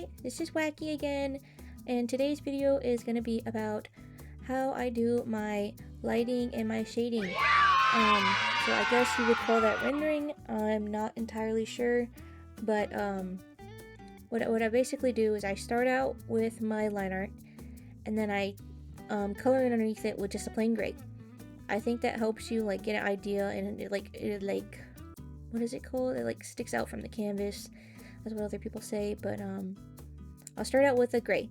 Hi, this is Wacky again, and today's video is going to be about how I do my lighting and my shading. So I guess you would call that rendering. I'm not entirely sure, but what I basically do is I start out with my line art, and then I color in underneath it with just a plain gray. I think that helps you like get an idea, and it what is it called? It like sticks out from the canvas. That's what other people say, but I'll start out with a gray,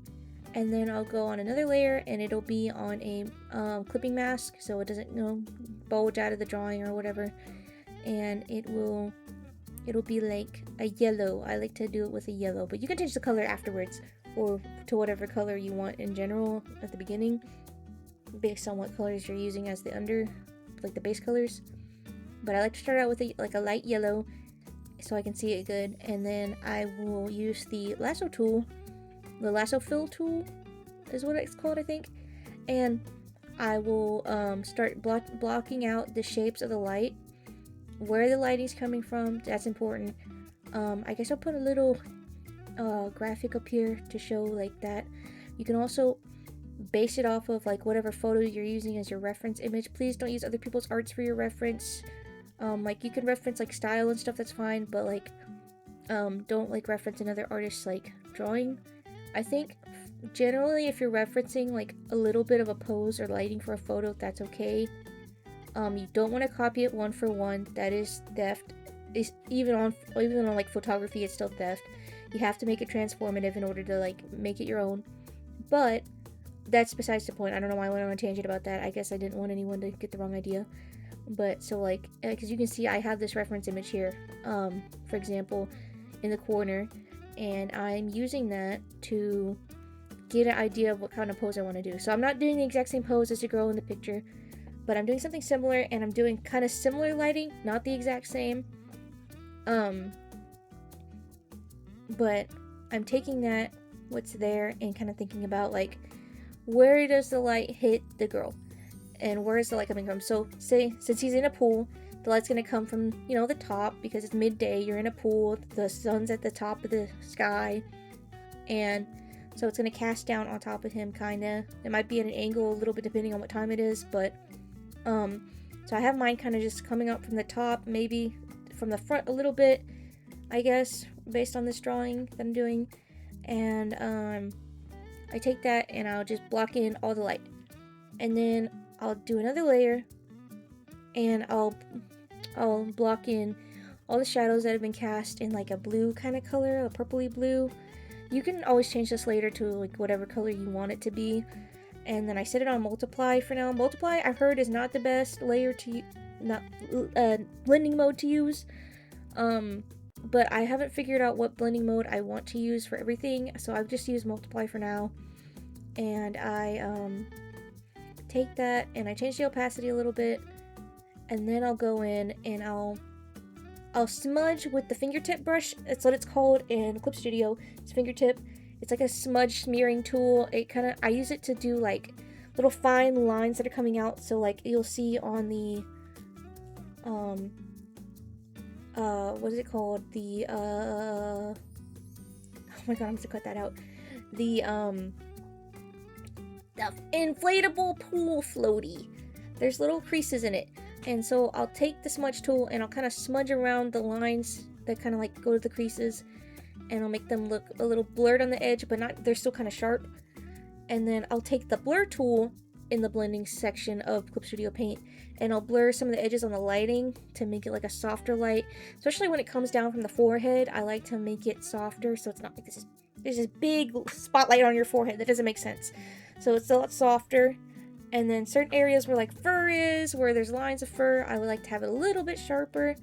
and then I'll go on another layer, and it'll be on a clipping mask, so it doesn't bulge out of the drawing or whatever, and it'll be like a yellow. I like to do it with a yellow, but you can change the color afterwards, or to whatever color you want in general at the beginning, based on what colors you're using as the the base colors. But I like to start out with a light yellow, so I can see it good, and then I will use the lasso tool, the lasso fill tool is what it's called, I think, and I will start blocking out the shapes of the light, where the lighting's coming from. That's important. I guess I'll put a little graphic up here to show like that. You can also base it off of like whatever photo you're using as your reference image. Please don't use other people's arts for your reference. Like you can reference like style and stuff, that's fine, but like don't like reference another artist's like drawing. I think generally if you're referencing like a little bit of a pose or lighting for a photo, that's okay. You don't want to copy it one for one. That is theft. Even on like photography, it's still theft. You have to make it transformative in order to like make it your own. But that's besides the point. I don't know why I went on a tangent about that. I guess I didn't want anyone to get the wrong idea. But so like, because you can see I have this reference image here, for example, in the corner, and I'm using that to get an idea of what kind of pose I want to do. So I'm not doing the exact same pose as the girl in the picture, but I'm doing something similar, and I'm doing kind of similar lighting, not the exact same. But I'm taking that, what's there, and kind of thinking about like, where does the light hit the girl? And where is the light coming from? So say, since he's in a pool, the light's going to come from, the top, because it's midday, you're in a pool, the sun's at the top of the sky, and so it's going to cast down on top of him, kind of. It might be at an angle a little bit depending on what time it is, but, so I have mine kind of just coming up from the top, maybe from the front a little bit, I guess, based on this drawing that I'm doing, and, I take that and I'll just block in all the light, and then I'll do another layer, and I'll block in all the shadows that have been cast in like a blue kind of color, a purpley blue. You can always change this later to like whatever color you want it to be. And then I set it on multiply for now. Multiply, I've heard, is not the best layer to blending mode to use. But I haven't figured out what blending mode I want to use for everything, so I've just used multiply for now. And I take that and I change the opacity a little bit, and then I'll go in and I'll smudge with the fingertip brush. That's what it's called in Clip Studio. It's fingertip. It's like a smudge smearing tool. I use it to do like little fine lines that are coming out. So like you'll see on the what is it called? The oh my god, I'm gonna cut that out. The inflatable pool floaty. There's little creases in it, and so I'll take the smudge tool and I'll kind of smudge around the lines that kind of like go to the creases, and I'll make them look a little blurred on the edge, but not, they're still kind of sharp. And then I'll take the blur tool in the blending section of Clip Studio Paint, and I'll blur some of the edges on the lighting to make it like a softer light, especially when it comes down from the forehead. I like to make it softer, so it's not like there's this big spotlight on your forehead. That doesn't make sense. So it's a lot softer. And then certain areas where like fur is, where there's lines of fur, I would like to have it a little bit sharper.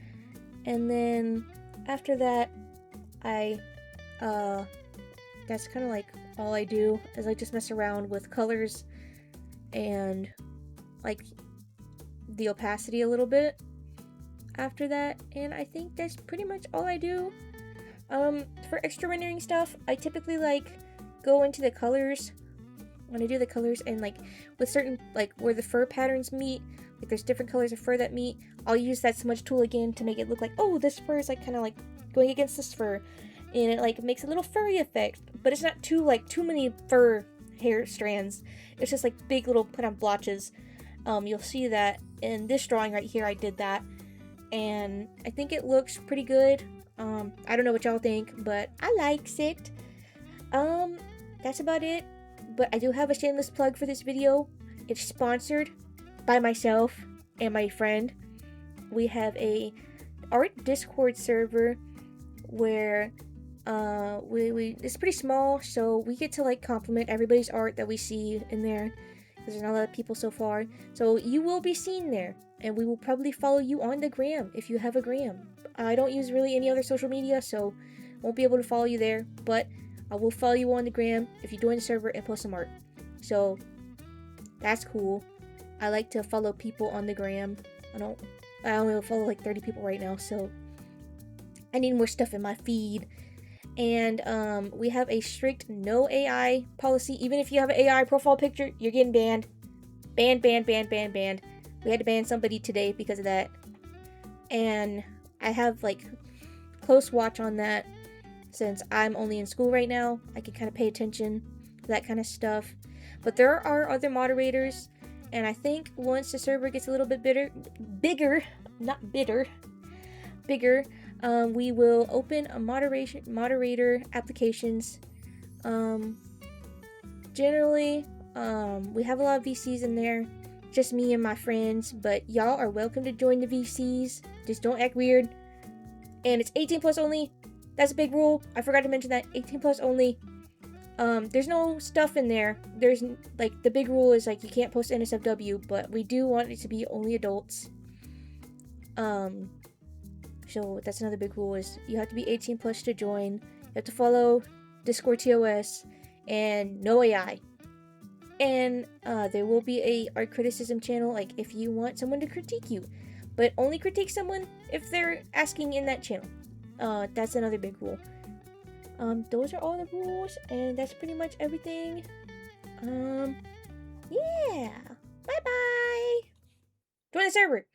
And then after that, that's kind of like all I do, is I just mess around with colors and like the opacity a little bit after that. And I think that's pretty much all I do. For extra rendering stuff, I typically like go into the colors when I do the colors, and like with certain, like where the fur patterns meet, like there's different colors of fur that meet, I'll use that smudge tool again to make it look like, oh, this fur is like kind of like going against this fur. and it like makes a little furry effect, but it's not too many fur hair strands. It's just like big little kind of blotches. You'll see that in this drawing right here. I did that, and I think it looks pretty good. I don't know what y'all think, but I likes it. That's about it. But I do have a shameless plug for this video. It's sponsored by myself and my friend. We have a art Discord server where it's pretty small, so we get to like compliment everybody's art that we see in there, because there's not a lot of people so far. So you will be seen there, and we will probably follow you on the gram if you have a gram. I don't use really any other social media, so won't be able to follow you there, but I will follow you on the gram if you join the server and post some art. So that's cool. I like to follow people on the gram. I only follow like 30 people right now, so I need more stuff in my feed. And we have a strict no AI policy. Even if you have an AI profile picture, you're getting banned. Banned. We had to ban somebody today because of that. And I have like close watch on that, since I'm only in school right now. I can kind of pay attention to that kind of stuff. But there are other moderators, and I think once the server gets a little bit bigger, we will open a moderator applications. Generally, we have a lot of VCs in there, just me and my friends, but y'all are welcome to join the VCs. Just don't act weird. And it's 18 plus only. That's a big rule. I forgot to mention that. 18 plus only. There's no stuff in there. There's like, the big rule is like you can't post NSFW, but we do want it to be only adults. So that's another big rule, is you have to be 18 plus to join. You have to follow Discord TOS and no AI. And there will be a art criticism channel, like if you want someone to critique you, but only critique someone if they're asking in that channel. That's another big rule. Those are all the rules, and that's pretty much everything. Yeah. Bye-bye. Join the server.